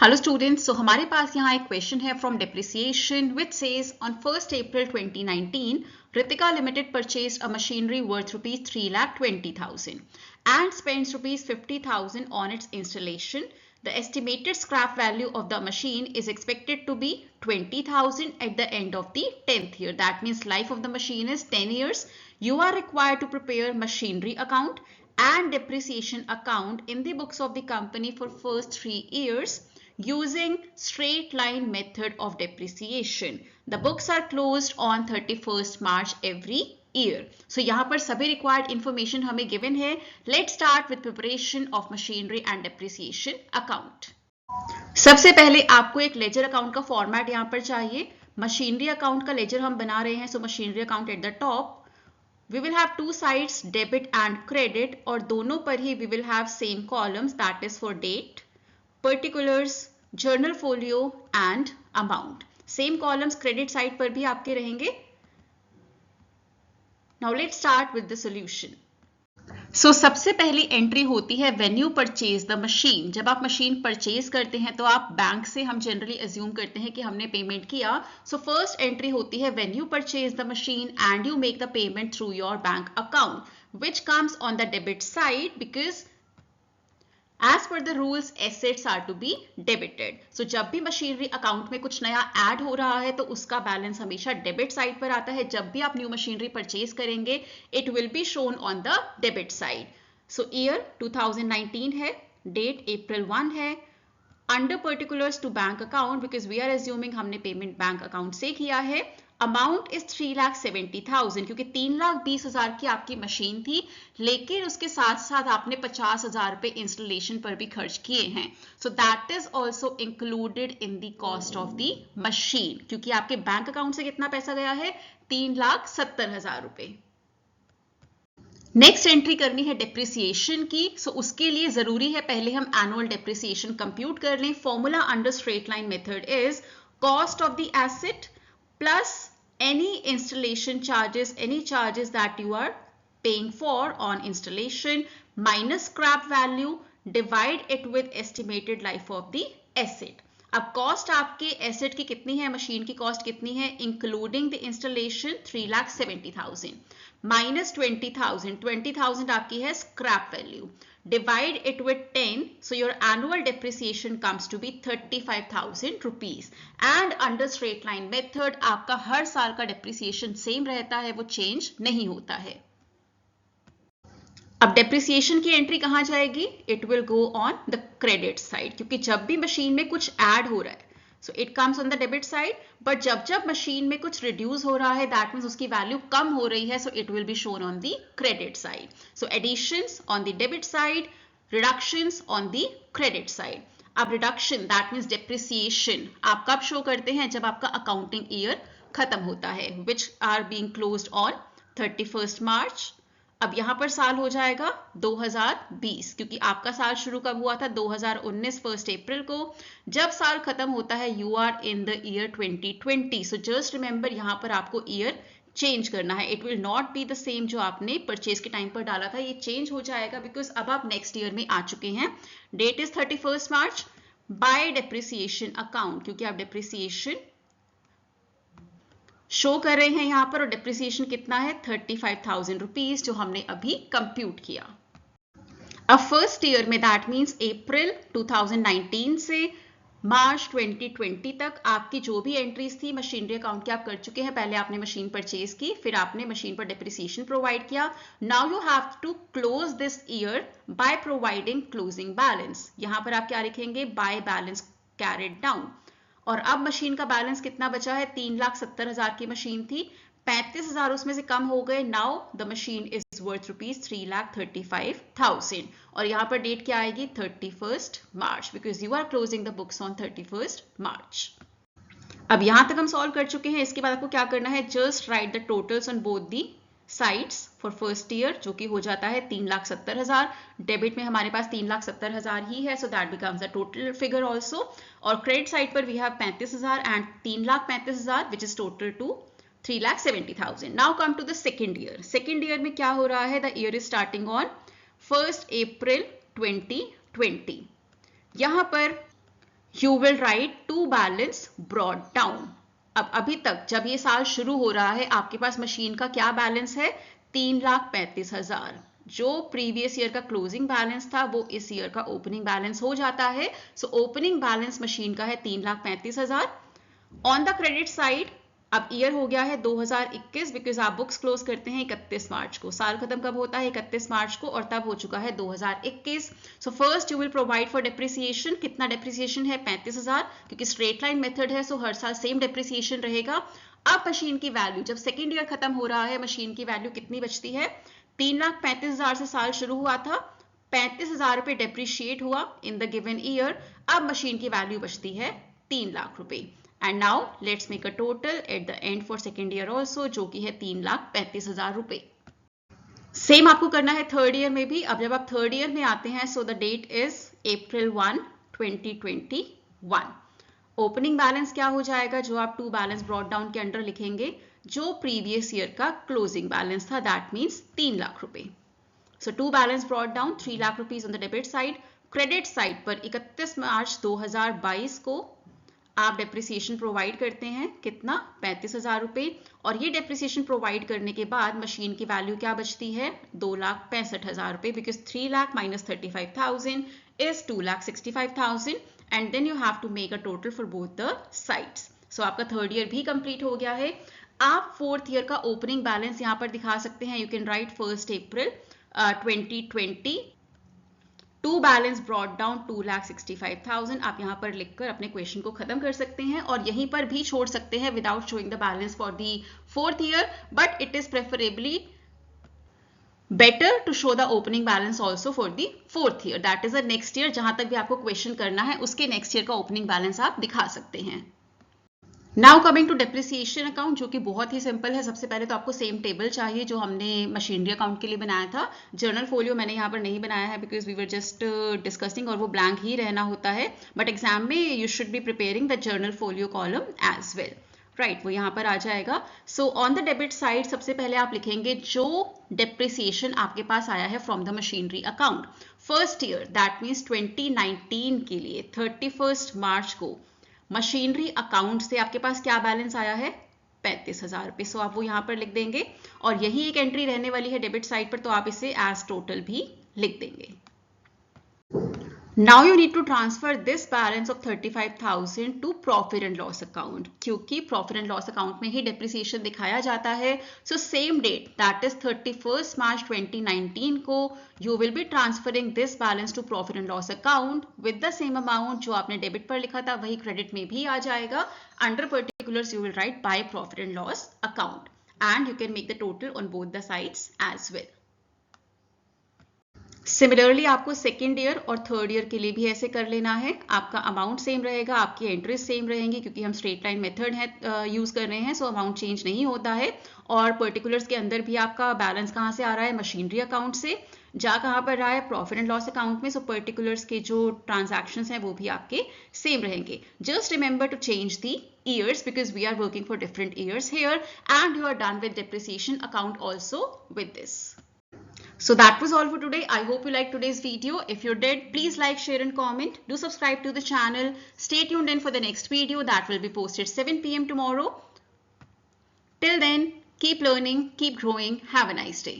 Hello students, सो हमारे पास यहाँ एक क्वेश्चन है from depreciation which says on 1st April 2019 Ritika Limited purchased a machinery worth rupees 3,20,000 and spends rupees 50,000 on its installation. The estimated scrap value of the machine is expected to be 20,000 at the end of the 10th year. That means life of the machine is 10 years. You are required to prepare machinery account and depreciation account in the books of the company for first 3 years using straight line method of depreciation. The books are closed on 31st March every year. So यहाँ पर सभी required information हमें given है. Let's start with preparation of machinery and depreciation account. सबसे पहले आपको एक ledger account का फॉर्मेट यहाँ पर चाहिए. मशीनरी अकाउंट का लेजर हम बना रहे हैं, so machinery account at the top. We will have two sides, debit and credit, और दोनों पर ही we will have same columns, that is for date, particulars, journal folio and amount. Same columns credit side पर भी आपके रहेंगे. Now let's start with the solution. So सबसे पहली entry होती है when you purchase the machine. जब आप मशीन परचेज करते हैं तो आप बैंक से हम जनरली अज्यूम करते हैं कि हमने पेमेंट किया. सो फर्स्ट एंट्री होती है when you purchase the machine and you make the payment through your bank account, which comes on the debit side because as per the rules assets are to be debited. So जब भी machinery account में कुछ नया add हो रहा है तो उसका बैलेंस हमेशा डेबिट साइड पर आता है. जब भी आप न्यू मशीनरी परचेज करेंगे it will be shown on the debit side. So year 2019 है, डेट April 1 है. Under particulars to bank account because we are assuming हमने पेमेंट बैंक अकाउंट से किया है. अमाउंट इज 3,70,000 क्योंकि 3,20,000 की आपकी मशीन थी, लेकिन उसके साथ साथ आपने 50,000 रुपए इंस्टॉलेशन पर भी खर्च किए हैं. So that is also included in the cost of the machine क्योंकि आपके बैंक अकाउंट से कितना पैसा गया है, 3,70,000 रुपए. नेक्स्ट एंट्री करनी है डेप्रिसिएशन की. सो उसके लिए जरूरी है पहले हम एनुअल डेप्रिसिएशन कंप्यूट कर लें. Formula under straight line method is cost of the asset plus any installation charges, any charges that you are paying for on installation minus scrap value, divide it with estimated life of the asset. अब cost आपके asset की कितनी है, machine की cost कितनी है including the installation 3,70,000 minus 20,000 आपकी है scrap value. Divide it with 10, so your annual depreciation comes to be 35,000 rupees. And under straight line method आपका हर साल का depreciation सेम रहता है, वो चेंज नहीं होता है. अब डेप्रिसिएशन की एंट्री कहां जाएगी, it will go on the credit side क्योंकि जब भी मशीन में कुछ ऐड हो रहा है so it comes on the debit side. But जब मशीन में कुछ रिड्यूस हो रहा है दैट मीन्स उसकी वैल्यू कम हो रही है, so it will be shown on the credit side. So additions on the debit side, reductions on the credit side. अब रिडक्शन दैट मीन्स डेप्रिसिएशन आप कब शो करते हैं, जब आपका अकाउंटिंग ईयर खत्म होता है, which are being closed on 31st March. अब यहां पर साल हो जाएगा 2020 क्योंकि आपका साल शुरू कब हुआ था, 2019 1st April को. जब साल खत्म होता है you are in the year 2020. So just remember यहां पर आपको ईयर चेंज करना है. It will not be the same जो आपने परचेज के टाइम पर डाला था, ये चेंज हो जाएगा बिकॉज अब आप नेक्स्ट ईयर में आ चुके हैं. Date is 31st March by depreciation account क्योंकि आप डेप्रिसिएशन शो कर रहे हैं यहां पर, और डेप्रिसिएशन कितना है 35,000 रुपीज जो हमने अभी कंप्यूट किया. अब फर्स्ट ईयर में दैट मींस अप्रैल 2019 से मार्च 2020 तक आपकी जो भी एंट्रीज थी मशीनरी अकाउंट की आप कर चुके हैं. पहले आपने मशीन परचेज की, फिर आपने मशीन पर डेप्रिसिएशन प्रोवाइड किया. Now you have to close this year by providing closing balance. यहां पर आप क्या लिखेंगे, बाय बैलेंस कैरिड डाउन. और अब मशीन का बैलेंस कितना बचा है, 3,70,000 की मशीन थी, 35,000 उसमें से कम हो गए. Now the machine is worth rupees 3,35,000 और यहां पर डेट क्या आएगी 31st March because you are closing the books on 31st March. अब यहां तक हम सॉल्व कर चुके हैं. इसके बाद आपको क्या करना है, just right the totals on both the sides for first year जो कि हो जाता है 3,70,000. डेबिट में हमारे पास 3,70,000 ही है, so that becomes the total figure also. और क्रेडिट साइड पर we have 35,000 and 3,35,000 which is total to 3,70,000. Now come to the second year. Second year में क्या हो रहा है, the year is starting on 1st April 2020. यहां पर you will write to balance brought down. अब अभी तक जब ये साल शुरू हो रहा है आपके पास मशीन का क्या बैलेंस है? 3,35,000। जो प्रीवियस ईयर का क्लोजिंग बैलेंस था वो इस ईयर का ओपनिंग बैलेंस हो जाता है। सो ओपनिंग बैलेंस मशीन का है 3,35,000। ऑन द क्रेडिट साइड अब ईयर हो गया है 2021 बिकॉज आप बुक्स क्लोज करते हैं 31 मार्च को। साल खत्म कब होता है? 31 मार्च को, और तब हो चुका है 2021। So first you will provide for depreciation. कितना डेप्रिसिएशन है? 35,000, क्योंकि स्ट्रेट लाइन मेथड है, सो हर साल सेम डेप्रिसिएशन रहेगा। अब मशीन की वैल्यू जब सेकेंड ईयर खत्म हो रहा है, मशीन की वैल्यू कितनी बचती है? 3,35,000 से साल शुरू हुआ था, 35,000 रुपए डेप्रिशिएट हुआ इन द गिवन ईयर। अब मशीन की वैल्यू बचती है 3 लाख रुपए। And now let's make a total at the end for second year also, जो कि है 3,35,000 रुपए। सेम आपको करना है थर्ड ईयर में भी। अब जब आप थर्ड ईयर में आते हैं, so the date is April 1, 2021। Opening balance क्या हो जाएगा जो आप टू बैलेंस ब्रॉट डाउन के अंडर लिखेंगे? जो प्रीवियस ईयर का क्लोजिंग बैलेंस था, दैट मीन्स 3 लाख रुपए। So to balance brought down 3 lakh rupees on the debit side. Credit side पर 31 मार्च 2022 को आप डेप्रिसिएशन प्रोवाइड करते हैं। कितना? 35,000 रुपए। और ये डेप्रिसिएशन प्रोवाइड करने के बाद मशीन की वैल्यू क्या बचती है? 2,65,000 रुपए, because 3 lakh minus 35,000 is 2,65,000 and then you have to make a total for both the sides. So आपका थर्ड ईयर भी कंप्लीट हो गया है। आप फोर्थ ईयर का ओपनिंग बैलेंस यहां पर दिखा सकते हैं। You can write 1 April 2020 to balance brought down 2,65,000। आप यहां पर लिखकर अपने क्वेश्चन को खत्म कर सकते हैं और यहीं पर भी छोड़ सकते हैं without showing the balance for the fourth year, but it is preferably better to show the opening balance also for the fourth year, that is the next year. जहां तक भी आपको क्वेश्चन करना है उसके नेक्स्ट ईयर का opening balance आप दिखा सकते हैं। Now coming to depreciation account, जो कि बहुत ही सिंपल है। सबसे पहले तो आपको सेम टेबल चाहिए जो हमने मशीनरी अकाउंट के लिए बनाया था। जर्नल फोलियो मैंने यहाँ पर नहीं बनाया है because we were just discussing, और वो ब्लैंक ही रहना होता है, बट एग्जाम में you should be preparing the journal folio column as well, right. वो यहाँ पर आ जाएगा। So on the debit side सबसे पहले आप लिखेंगे जो डेप्रिसिएशन आपके पास आया है from the machinery account first year, that means 2019 के लिए 31 मार्च को मशीनरी अकाउंट से आपके पास क्या बैलेंस आया है? 35,000 रुपए। सो आप वो यहां पर लिख देंगे और यही एक एंट्री रहने वाली है डेबिट साइड पर, तो आप इसे एज टोटल भी लिख देंगे। Now you need to transfer this balance of 35,000 to profit and loss account, क्योंकि प्रॉफिट एंड लॉस अकाउंट में ही डेप्रिसिएशन दिखाया जाता है। So same date, that is 31 March 2019 को you will be transferring this balance to profit and loss account with the same amount जो आपने debit पर लिखा था वही क्रेडिट में भी आ जाएगा। Under particulars you will write by profit and loss account and you can make the total on both the sides as well. Similarly आपको सेकेंड ईयर और थर्ड ईयर के लिए भी ऐसे कर लेना है। आपका अमाउंट सेम रहेगा, आपकी एंट्रीज सेम रहेंगी, क्योंकि हम स्ट्रेट लाइन मेथड है यूज कर रहे हैं, सो अमाउंट चेंज नहीं होता है। और पर्टिकुलर्स के अंदर भी आपका बैलेंस कहाँ से आ रहा है? मशीनरी अकाउंट से। जा कहाँ पर रहा है? प्रॉफिट एंड लॉस अकाउंट में। सो पर्टिकुलर्स के जो ट्रांजैक्शन हैं वो भी आपके सेम रहेंगे। Just remember to change the years because we are working for different years here, and you are done with depreciation account also with this. So that was all for today. I hope you liked today's video. If you did, please like, share and comment. Do subscribe to the channel. Stay tuned in for the next video that will be posted 7 PM tomorrow. Till then, keep learning, keep growing. Have a nice day.